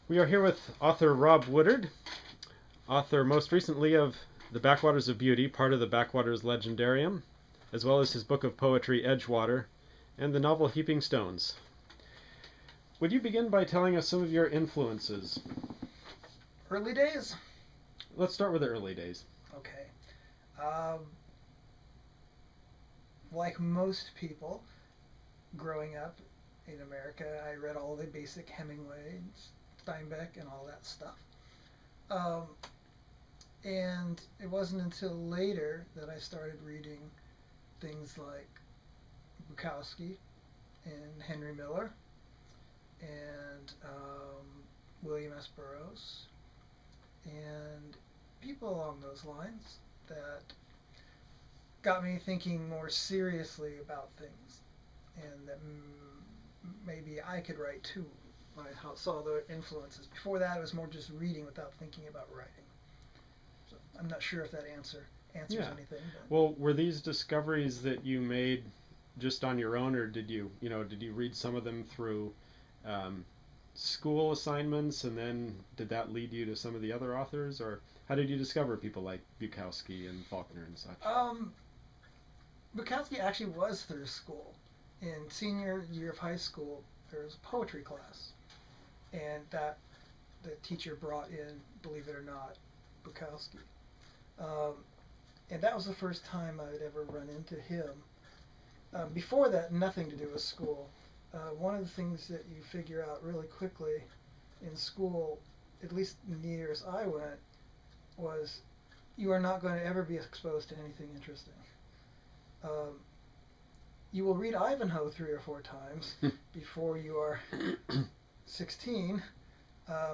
We are here with author Rob Woodard, author most recently of The Backwaters of Beauty, part of the Backwaters Legendarium, as well as his book of poetry Edgewater, and the novel Heaping Stones. Would you begin by telling us some of your influences? Early days? Let's start with the early days. Okay. Like most people growing up in America, I read all the basic Hemingway, Steinbeck, and all that stuff. Um, and it wasn't until later that I started reading things like Bukowski and Henry Miller and William S. Burroughs and people along those lines that got me thinking more seriously about things, and that maybe I could write too when I saw the influences. Before that, it was more just reading without thinking about writing. So I'm not sure if that answers anything. But. Well, were these discoveries that you made just on your own, or did you read some of them through school assignments, and then did that lead you to some of the other authors, or how did you discover people like Bukowski and Faulkner and such? Bukowski actually was through school. In senior year of high school, there was a poetry class, and that the teacher brought in, believe it or not, Bukowski. And that was the first time I had ever run into him. Before that, nothing to do with school. One of the things that you figure out really quickly in school, at least in the years I went, was you are not going to ever be exposed to anything interesting. You will read Ivanhoe 3 or 4 times before you are 16.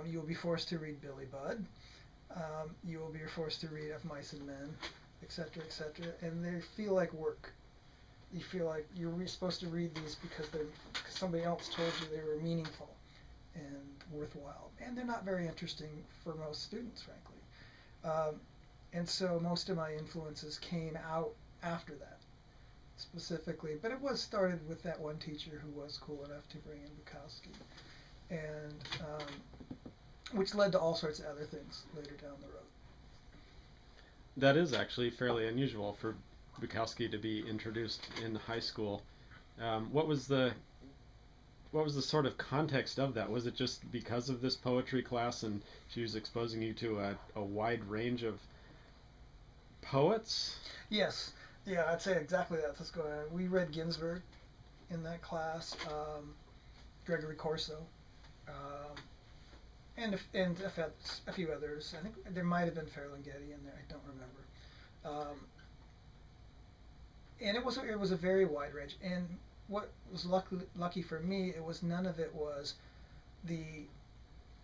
You will be forced to read Billy Budd. You will be forced to read Of Mice and Men, etc., etc., and they feel like work. You feel like you're supposed to read these because somebody else told you they were meaningful and worthwhile, and they're not very interesting for most students, frankly. And so most of my influences came out after that, specifically. But it was started with that one teacher who was cool enough to bring in Bukowski, and which led to all sorts of other things later down the road. That is actually fairly unusual for Bukowski to be introduced in high school. What was the sort of context of that? Was it just because of this poetry class and she was exposing you to a wide range of poets? Yes. Yeah, I'd say exactly that's what's going on. We read Ginsberg in that class, Gregory Corso, and a few others. I think there might have been Ferlinghetti in there. I don't remember. And it was a very wide range. And what was lucky for me, it was none of it was the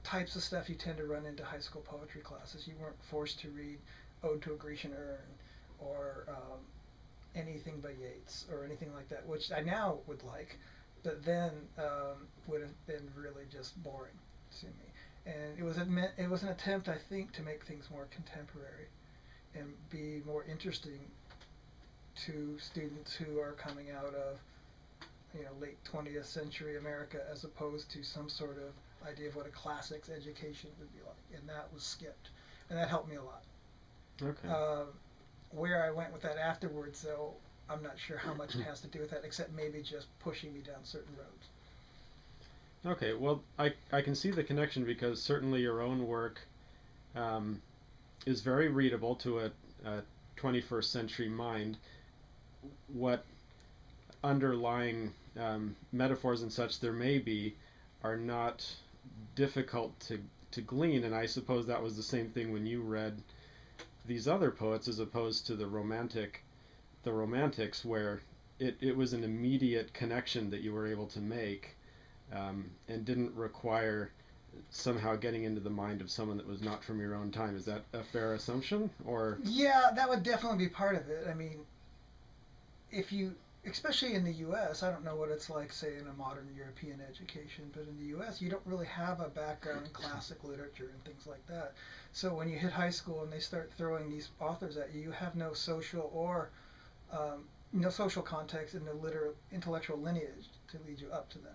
types of stuff you tend to run into high school poetry classes. You weren't forced to read Ode to a Grecian Urn or anything by Yeats or anything like that, which I now would like, but then would have been really just boring to me. And it was an attempt, I think, to make things more contemporary and be more interesting to students who are coming out of late 20th century America, as opposed to some sort of idea of what a classics education would be like, and that was skipped, and that helped me a lot. Okay. Where I went with that afterwards, though, I'm not sure how much it has to do with that, except maybe just pushing me down certain roads. Okay, well, I can see the connection, because certainly your own work is very readable to a 21st century mind. What underlying metaphors and such there may be are not difficult to glean, and I suppose that was the same thing when you read these other poets, as opposed to the romantics, where it was an immediate connection that you were able to make, and didn't require somehow getting into the mind of someone that was not from your own time. Is that a fair assumption? Or yeah, that would definitely be part of it. I mean, if you, especially in the U.S., I don't know what it's like, say, in a modern European education, but in the U.S., you don't really have a background in classic literature and things like that. So when you hit high school and they start throwing these authors at you, you have no social or no social context and no intellectual lineage to lead you up to them.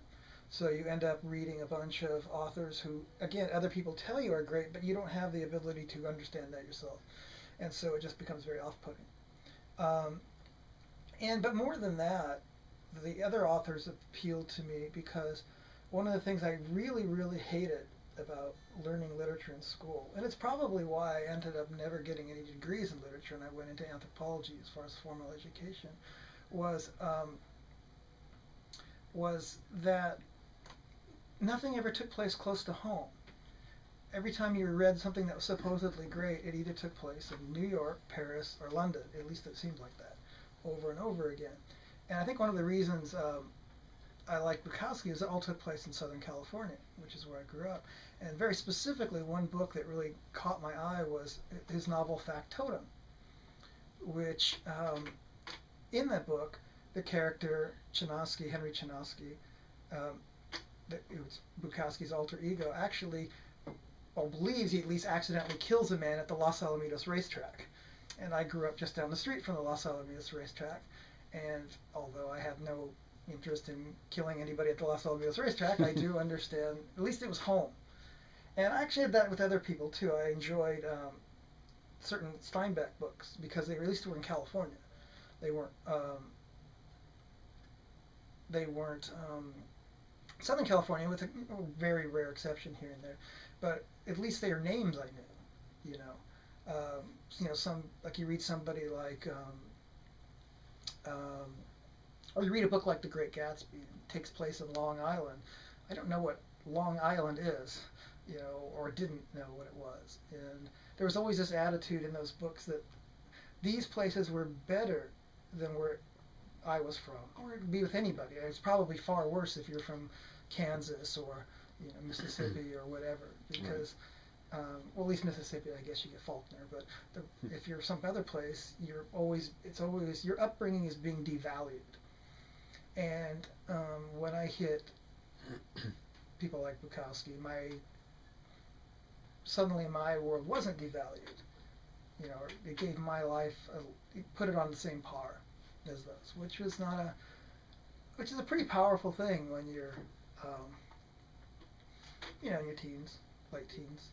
So you end up reading a bunch of authors who, again, other people tell you are great, but you don't have the ability to understand that yourself. And so it just becomes very off-putting. Um, but more than that, the other authors appealed to me because one of the things I really, really hated about learning literature in school, and it's probably why I ended up never getting any degrees in literature and I went into anthropology as far as formal education, was that nothing ever took place close to home. Every time you read something that was supposedly great, it either took place in New York, Paris, or London. At least it seemed like that, over and over again. And I think one of the reasons I like Bukowski is it all took place in Southern California, which is where I grew up. And very specifically, one book that really caught my eye was his novel Factotum, which in that book, the character Henry Chinaski, it was Bukowski's alter ego, actually, or believes he at least accidentally kills a man at the Los Alamitos racetrack. And I grew up just down the street from the Los Alamitos racetrack, and although I have no interest in killing anybody at the Los Alamitos racetrack, I do understand, at least it was home. And I actually had that with other people too. I enjoyed certain Steinbeck books because they at least were in California. They weren't Southern California, with a very rare exception here and there, but at least they are names I knew. Some, like you read somebody like or you read a book like The Great Gatsby. It takes place in Long Island. I don't know what Long Island is, or didn't know what it was. And there was always this attitude in those books that these places were better than where I was from, or it could be with anybody. It's probably far worse if you're from Kansas or Mississippi or whatever, because well, at least Mississippi, I guess you get Faulkner, but if you're some other place, it's always your upbringing is being devalued. And when I hit people like Bukowski, suddenly my world wasn't devalued. It gave my life, it put it on the same par as those, which is a pretty powerful thing when you're, in your teens, late teens,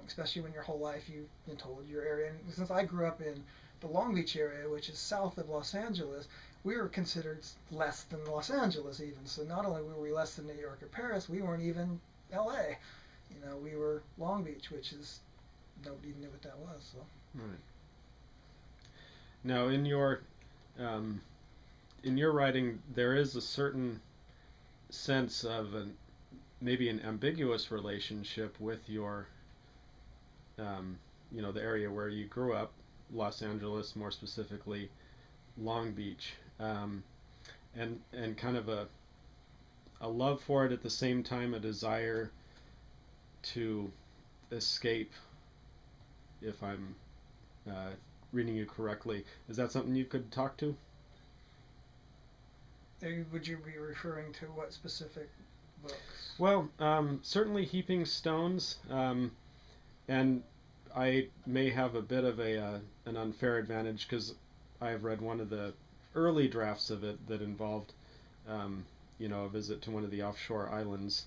especially when your whole life you've been told your area. And since I grew up in the Long Beach area, which is south of Los Angeles, we were considered less than Los Angeles even. So not only were we less than New York or Paris, we weren't even L.A. We were Long Beach, which is, nobody knew what that was. So. Right. Now, in your writing, there is a certain sense of maybe an ambiguous relationship with your, the area where you grew up, Los Angeles, more specifically, Long Beach, and kind of a love for it, at the same time a desire to escape, if I'm reading you correctly. Is that something you could talk to? Would you be referring to what specific books? Well, certainly Heaping Stones, and I may have a bit of an unfair advantage because I have read one of the early drafts of it that involved, a visit to one of the offshore islands,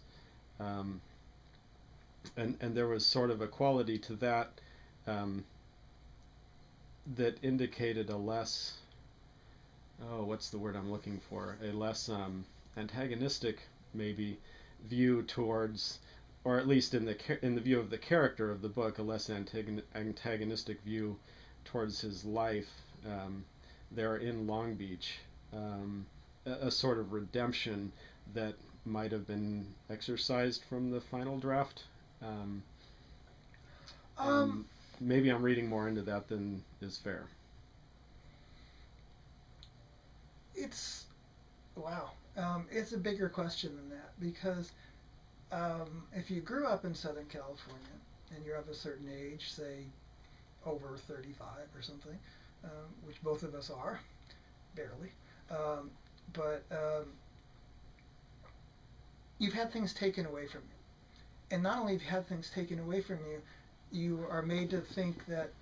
and there was sort of a quality to that that indicated a less, what's the word I'm looking for? A less antagonistic, maybe, view towards, or at least in the view of the character of the book, a less antagonistic view towards his life there in Long Beach, a sort of redemption that might have been exercised from the final draft. Maybe I'm reading more into that than is fair. It's a bigger question than that, because if you grew up in Southern California and you're of a certain age, say over 35 or something, which both of us are, barely, but you've had things taken away from you. And not only have you had things taken away from you, you are made to think that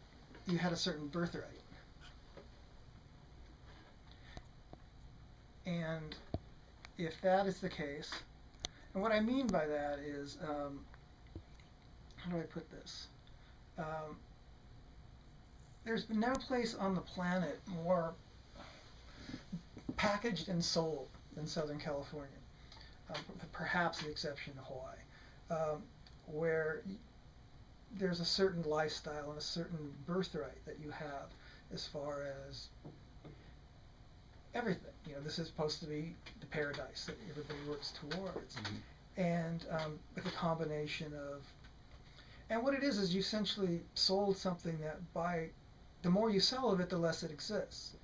you had a certain birthright. And if that is the case, And what I mean by that is, how do I put this? There's no place on the planet more packaged and sold than Southern California, perhaps the exception of Hawaii, where there's a certain lifestyle and a certain birthright that you have as far as everything. This is supposed to be the paradise that everybody works towards. Mm-hmm. And with a combination of, and what it is you essentially sold something that the more you sell of it, the less it exists.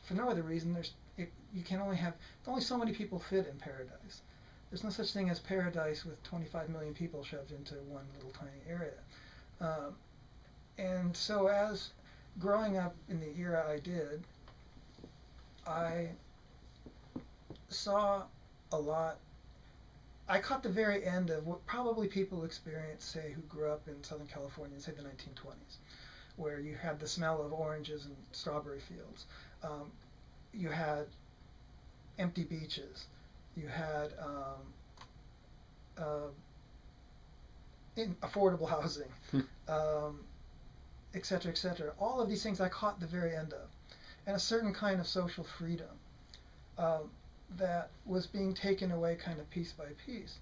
For no other reason, you can only so many people fit in paradise. There's no such thing as paradise with 25 million people shoved into one little tiny area. And so as growing up in the era I did, I saw a lot. I caught the very end of what probably people experience, say, who grew up in Southern California in, say, the 1920s, where you had the smell of oranges and strawberry fields. You had empty beaches. You had affordable housing, et cetera, et cetera. All of these things I caught the very end of. And a certain kind of social freedom that was being taken away kind of piece by piece.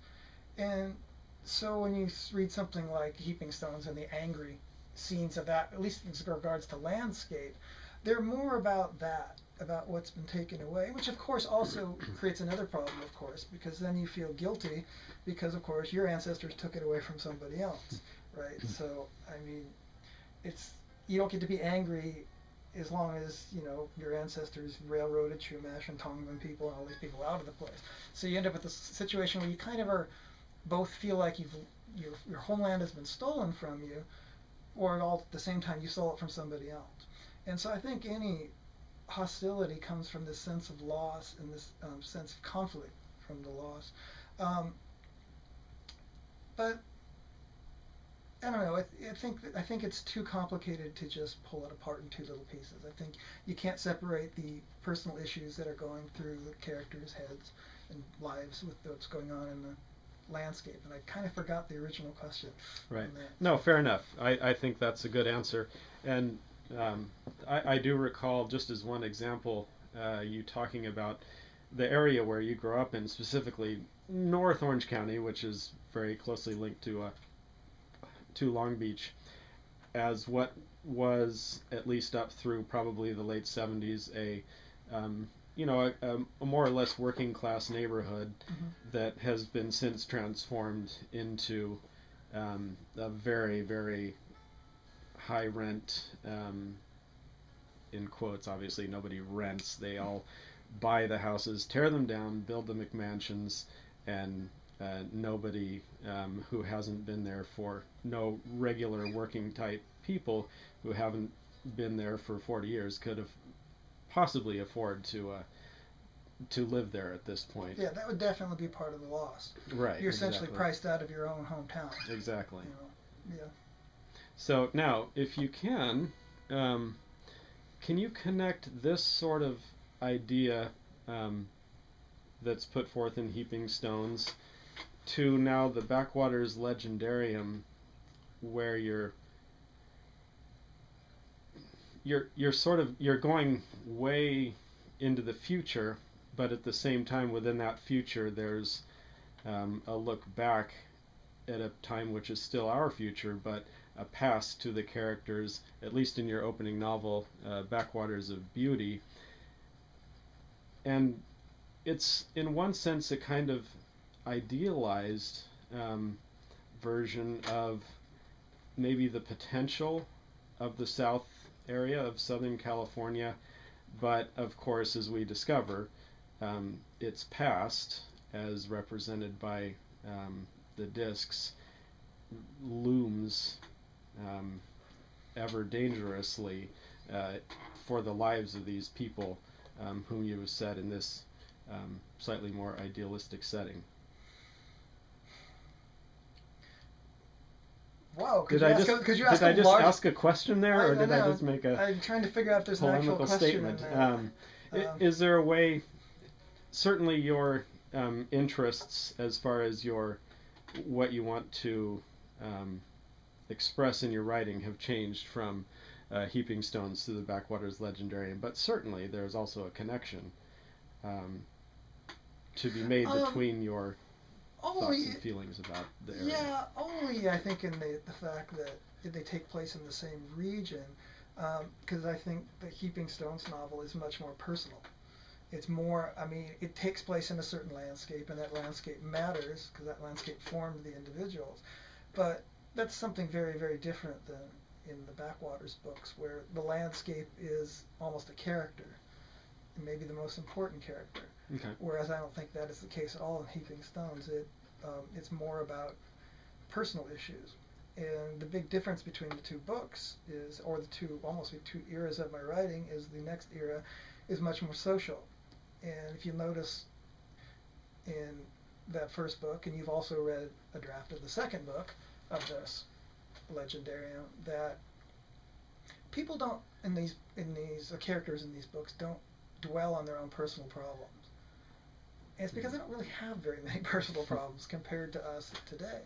And so when you read something like Heaping Stones and the angry scenes of that, at least in regards to landscape, they're more about that, about what's been taken away, which of course also creates another problem, of course, because then you feel guilty because, of course, your ancestors took it away from somebody else, right? So, I mean, you don't get to be angry as long as, your ancestors railroaded Chumash and Tongan people and all these people out of the place. So you end up with a situation where you kind of both feel like your homeland has been stolen from you, or all at the same time you stole it from somebody else. And so I think any hostility comes from this sense of loss and this sense of conflict from the loss. But I don't know. I think it's too complicated to just pull it apart in two little pieces. I think you can't separate the personal issues that are going through the characters' heads and lives with what's going on in the landscape. And I kind of forgot the original question. Right. No, fair enough. I think that's a good answer. And I do recall, just as one example, you talking about the area where you grew up in, specifically North Orange County, which is very closely linked to Long Beach, as what was, at least up through probably the late 70s, a more or less working class neighborhood that has been since transformed into a very, very high rent, in quotes. Obviously nobody rents, they all buy the houses, tear them down, build the McMansions, and nobody who hasn't been there for, no regular working type people who haven't been there for 40 years could have possibly afford to live there at this point. Yeah, that would definitely be part of the loss. Right. You're essentially priced out of your own hometown. Exactly. Yeah. So now, if you can you connect this sort of idea that's put forth in Heaping Stones to now the Backwaters Legendarium, where you're going way into the future, but at the same time within that future there's a look back at a time which is still our future, but a past to the characters, at least in your opening novel, Backwaters of Beauty. And it's, in one sense, a kind of idealized version of maybe the potential of the South area of Southern California, but of course, as we discover, its past, as represented by the discs, looms ever dangerously for the lives of these people whom you have set in this slightly more idealistic setting. Wow, did I just ask a question there, or did I just make a I'm trying to figure out if there's an actual question statement? Is there a way, certainly your interests as far as what you want to um, express in your writing have changed from Heaping Stones to the Backwaters Legendarium, but certainly there's also a connection um, to be made between your thoughts and feelings about the area. Yeah, only I think in the fact that they take place in the same region, because I think the Heaping Stones novel is much more personal. It's more, I mean, it takes place in a certain landscape, and that landscape matters because that landscape formed the individuals. But that's something very, very different than in the Backwaters books, where the landscape is almost a character, and maybe the most important character. Okay. Whereas I don't think that is the case at all in Heaping Stones. It's more about personal issues. And the big difference between the two books is, or almost the two eras of my writing, is the next era is much more social. And if you notice in that first book, and you've also read a draft of the second book of this Legendarium, that people don't, characters in these books don't dwell on their own personal problems. And it's because they don't really have very many personal problems compared to us today.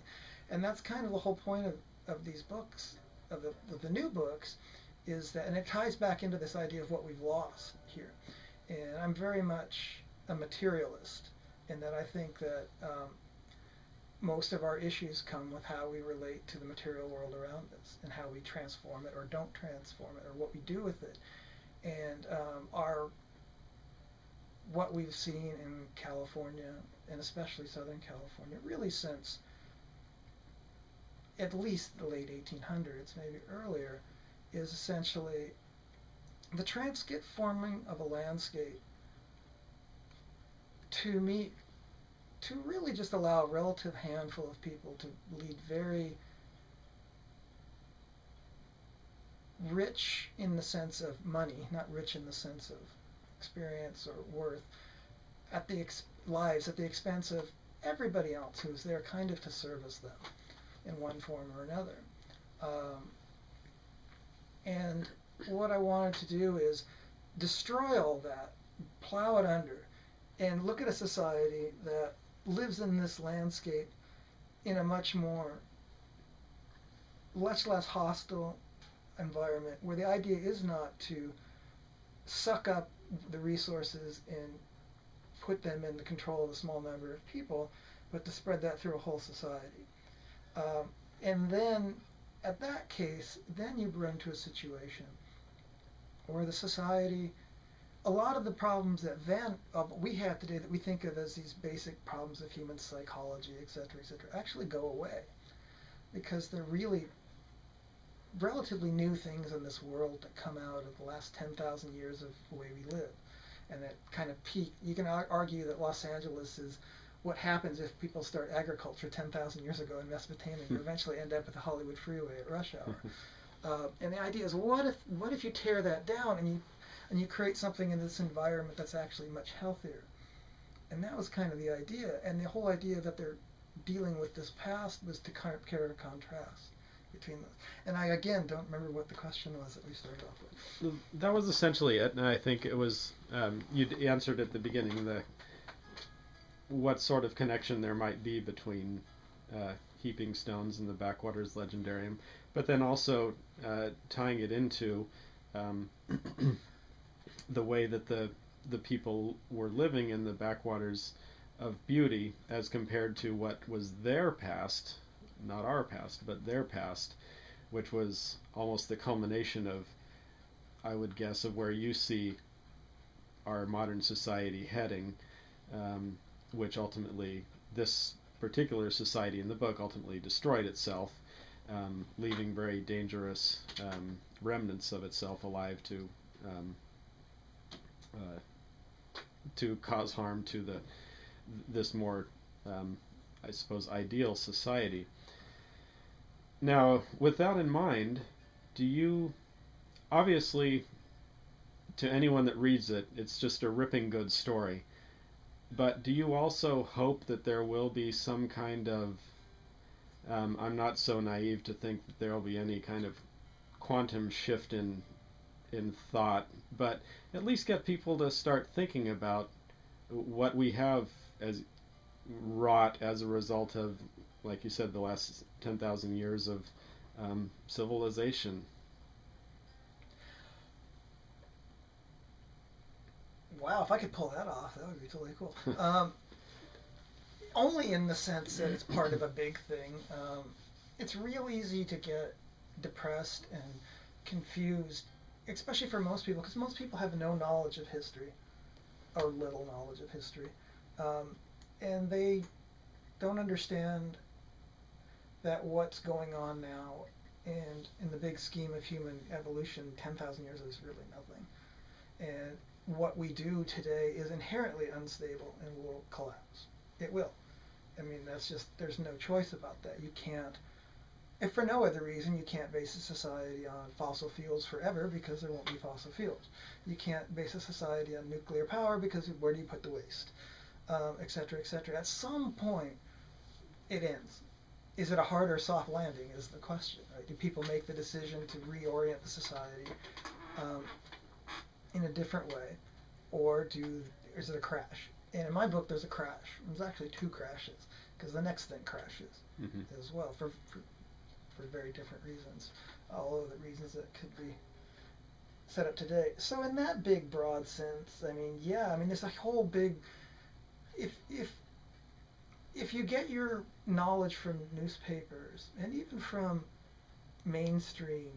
And that's kind of the whole point of these books, of the new books, is that, and it ties back into this idea of what we've lost here. And I'm very much a materialist in that I think that most of our issues come with how we relate to the material world around us and how we transform it or don't transform it or what we do with it. And what we've seen in California, and especially Southern California, really since at least the late 1800s, maybe earlier, is essentially the transforming of a landscape to really just allow a relative handful of people to lead very rich in the sense of money, not rich in the sense of experience or worth, lives at the expense of everybody else who's there kind of to service them in one form or another. And what I wanted to do is destroy all that, plow it under, and look at a society that lives in this landscape in a much less hostile environment, where the idea is not to suck up the resources and put them in the control of a small number of people, but to spread that through a whole society. And then, at that case, then you run into a situation where the society, a lot of the problems that we have today that we think of as these basic problems of human psychology, etc., actually go away, because they're really relatively new things in this world that come out of the last 10,000 years of the way we live. And that kind of peak, you can argue that Los Angeles is what happens if people start agriculture 10,000 years ago in Mesopotamia. You eventually end up with the Hollywood freeway at rush hour. And the idea is, what if you tear that down and you create something in this environment that's actually much healthier? And that was kind of the idea. And the whole idea that they're dealing with this past was to kind of create a contrast between those. And I, again, don't remember what the question was that we started off with. That was essentially it, and I think it was, you answered at the beginning, what sort of connection there might be between Heaping Stones and the Backwaters Legendarium, but then also tying it into the way that the people were living in the backwaters of beauty as compared to what was their past, not our past, but their past, which was almost the culmination of, I would guess, of where you see our modern society heading, which ultimately, this particular society in the book ultimately destroyed itself, leaving very dangerous remnants of itself alive to cause harm to this more, I suppose, ideal society. Now, with that in mind, do you, obviously, to anyone that reads it, it's just a ripping good story, but do you also hope that there will be some kind of, I'm not so naive to think that there will be any kind of quantum shift in thought, but at least get people to start thinking about what we have as wrought as a result of, like you said, the last 10,000 years of civilization. Wow, if I could pull that off, that would be totally cool. Only in the sense that it's part of a big thing. It's real easy to get depressed and confused, especially for most people, because most people have no knowledge of history, or little knowledge of history. And they don't understand that what's going on now, and in the big scheme of human evolution, 10,000 years is really nothing. And what we do today is inherently unstable and will collapse. It will. I mean, that's just, there's no choice about that. You can't, if for no other reason, you can't base a society on fossil fuels forever because there won't be fossil fuels. You can't base a society on nuclear power because where do you put the waste? Et cetera, et cetera. At some point, it ends. Is it a hard or soft landing is the question, right? Do people make the decision to reorient the society in a different way, or is it a crash? And in my book, there's a crash. There's actually two crashes, because the next thing crashes as well for very different reasons, all of the reasons that could be set up today. So in that big, broad sense, I mean, yeah, I mean, there's a whole big, if you get your knowledge from newspapers and even from mainstream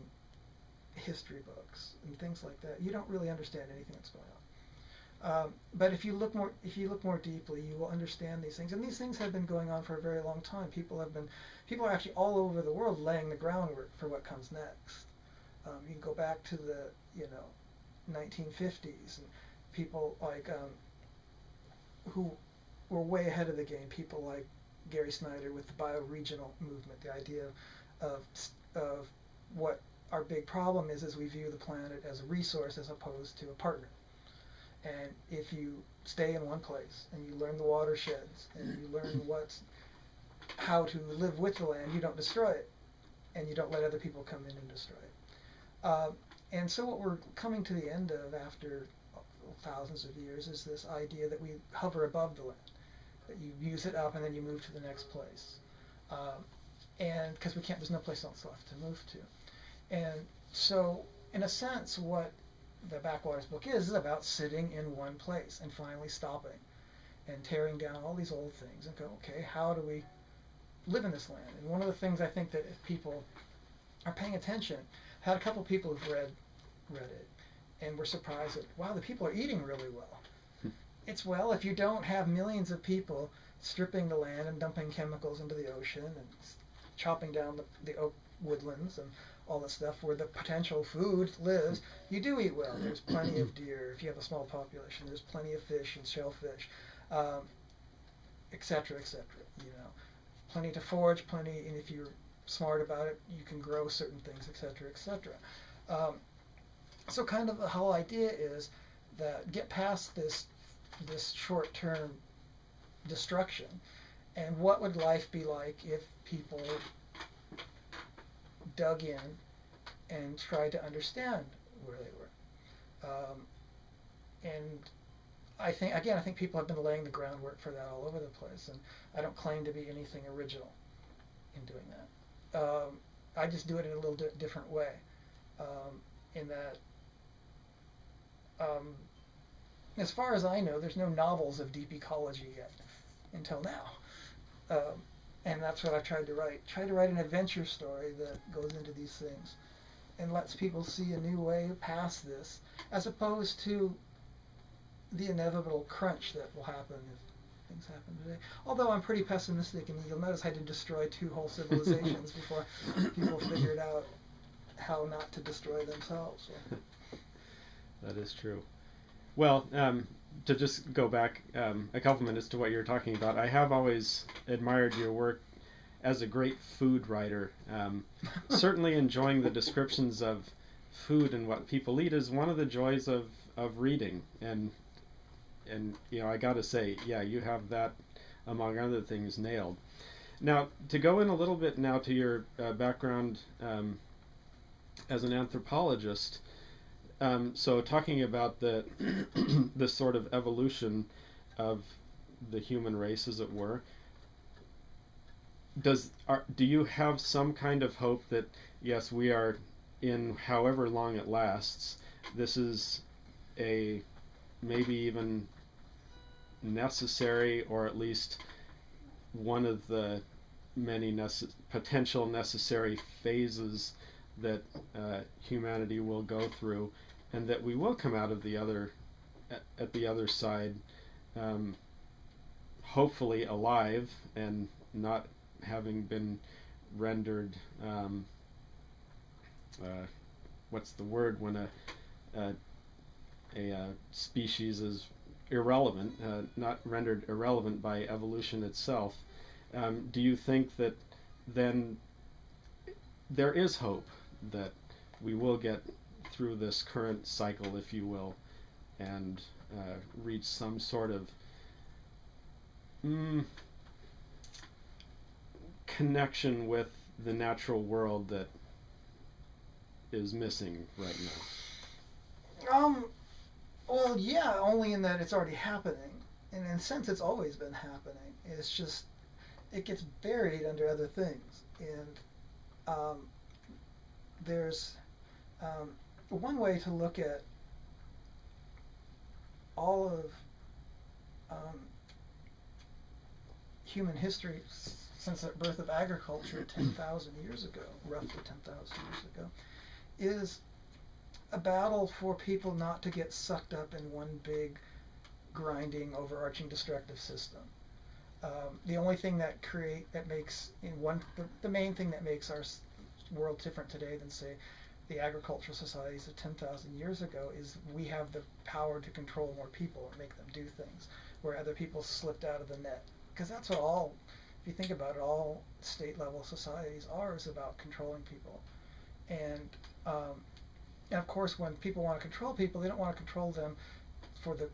history books and things like that, you don't really understand anything that's going on. But if you look more deeply, you will understand these things. And these things have been going on for a very long time. People are actually all over the world laying the groundwork for what comes next. You can go back to the 1950s, and people like who were way ahead of the game. People like Gary Snyder with the bioregional movement, the idea of what our big problem is we view the planet as a resource as opposed to a partner. And if you stay in one place and you learn the watersheds and you learn how to live with the land, you don't destroy it, and you don't let other people come in and destroy it. And so what we're coming to the end of after thousands of years is this idea that we hover above the land, that you use it up and then you move to the next place. And because there's no place else left to move to. And so, in a sense, what the Backwaters book is about sitting in one place and finally stopping and tearing down all these old things and go, okay, how do we live in this land? And one of the things I think that if people are paying attention, I had a couple people who've read it and were surprised that, wow, the people are eating really well. It's, well, if you don't have millions of people stripping the land and dumping chemicals into the ocean and chopping down the oak woodlands and all that stuff where the potential food lives, you do eat well. There's plenty of deer if you have a small population. There's plenty of fish and shellfish, et cetera, plenty to forage, and if you're smart about it, you can grow certain things, et cetera, et cetera. So kind of the whole idea is that get past this short-term destruction, and what would life be like if people dug in and tried to understand where they were. And I think people have been laying the groundwork for that all over the place, and I don't claim to be anything original in doing that. I just do it in a little different way, in that as far as I know, there's no novels of deep ecology yet until now. And that's what I've tried to write. Try to write an adventure story that goes into these things and lets people see a new way past this, as opposed to the inevitable crunch that will happen if things happen today. Although I'm pretty pessimistic, and you'll notice I did destroy 2 whole civilizations before people figured out how not to destroy themselves. So. That is true. Well, to just go back a couple minutes to what you were talking about, I have always admired your work as a great food writer. Certainly enjoying the descriptions of food and what people eat is one of the joys of reading. And I got to say, yeah, you have that, among other things, nailed. Now, to go in a little bit now to your background as an anthropologist, so talking about the the sort of evolution of the human race, as it were. Do you have some kind of hope that, yes, we are, in however long it lasts, this is a maybe even necessary, or at least one of the many potential necessary phases that humanity will go through, and that we will come out of the other at the other side, hopefully alive and not having been rendered what's the word when a species is irrelevant, not rendered irrelevant by evolution itself. Do you think that then there is hope that we will get through this current cycle, if you will, and reach some sort of connection with the natural world that is missing right now? Well, yeah, only in that it's already happening. And in a sense, it's always been happening. It's just, it gets buried under other things. And there's one way to look at all of human history since the birth of agriculture 10,000 years ago, roughly 10,000 years ago, is a battle for people not to get sucked up in one big, grinding, overarching, destructive system. The only thing that makes the main thing that makes our world different today than, say, the agricultural societies of 10,000 years ago is we have the power to control more people and make them do things, where other people slipped out of the net. Because that's what if you think about it, all state-level societies are, is about controlling people. And of course, when people want to control people, they don't want to control them for the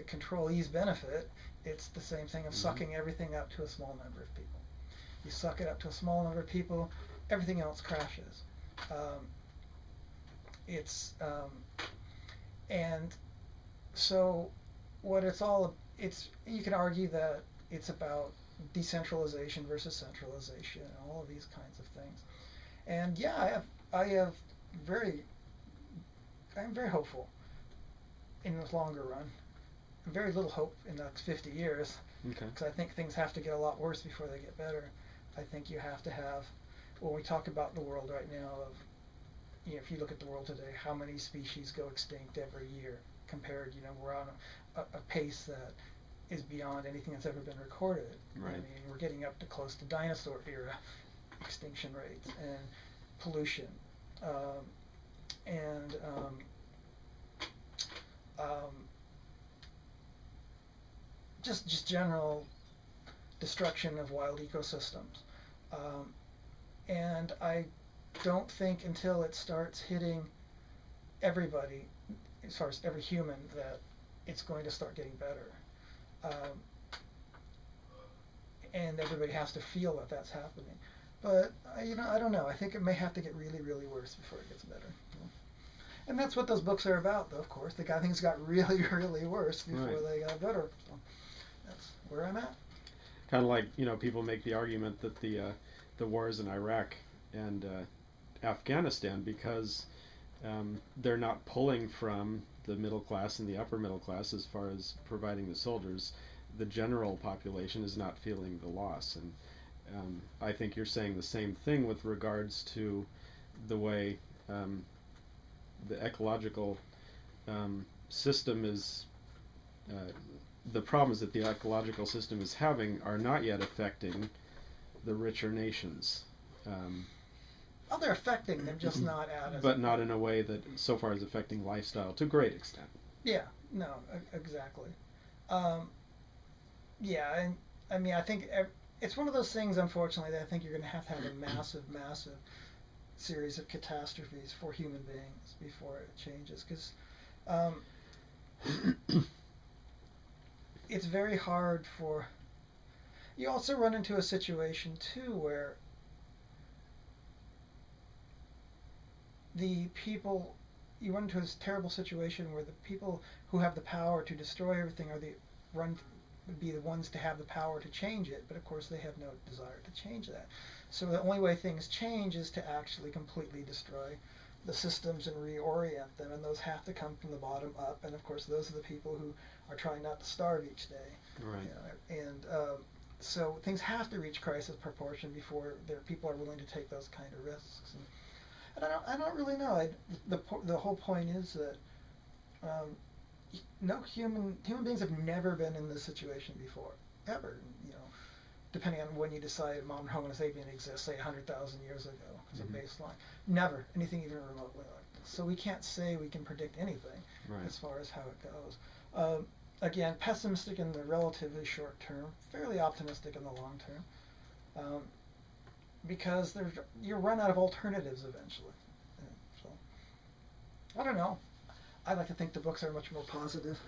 controllee's benefit. It's the same thing of sucking everything up to a small number of people. You suck it up to a small number of people, everything else crashes. And so what you can argue that it's about decentralization versus centralization and all of these kinds of things. And yeah, I'm very hopeful in the longer run. Very little hope in the next 50 years, because I think things have to get a lot worse before they get better. I think you have to have, when we talk about the world right now, if you look at the world today, how many species go extinct every year compared, we're on a pace that is beyond anything that's ever been recorded. Right. I mean, we're getting up to close to dinosaur era extinction rates and pollution, and just general destruction of wild ecosystems. And I don't think until it starts hitting everybody, as far as every human, that it's going to start getting better. And everybody has to feel that that's happening. But, I don't know. I think it may have to get really, really worse before it gets better. And that's what those books are about, though, of course. The guy things got really, really worse before they got better. So that's where I'm at. Kind of like, people make the argument that the wars in Iraq and Afghanistan, because they're not pulling from the middle class and the upper middle class as far as providing the soldiers, the general population is not feeling the loss. And I think you're saying the same thing with regards to the way the ecological system is, the problems that the ecological system is having are not yet affecting the richer nations. Well, they're affecting them, just not at but not in a way that so far is affecting lifestyle to a great extent. Yeah, no, exactly. Yeah, and I mean, I think it's one of those things, unfortunately, that I think you're going to have a massive, massive series of catastrophes for human beings before it changes, because it's very hard for... You also run into a situation, too, where you run into this terrible situation where the people who have the power to destroy everything would be the ones to have the power to change it, but of course they have no desire to change that. So the only way things change is to actually completely destroy the systems and reorient them, and those have to come from the bottom up, and of course those are the people who are trying not to starve each day. Right. And so things have to reach crisis proportion before people are willing to take those kind of risks. And I don't really know. The whole point is that no human beings have never been in this situation before, ever. Depending on when you decide modern Homo sapien exists, say 100,000 years ago as a baseline. Never anything even remotely like this. So we can't say we can predict anything as far as how it goes. Again, pessimistic in the relatively short term, fairly optimistic in the long term, because you run out of alternatives eventually. So I don't know. I like to think the books are much more positive.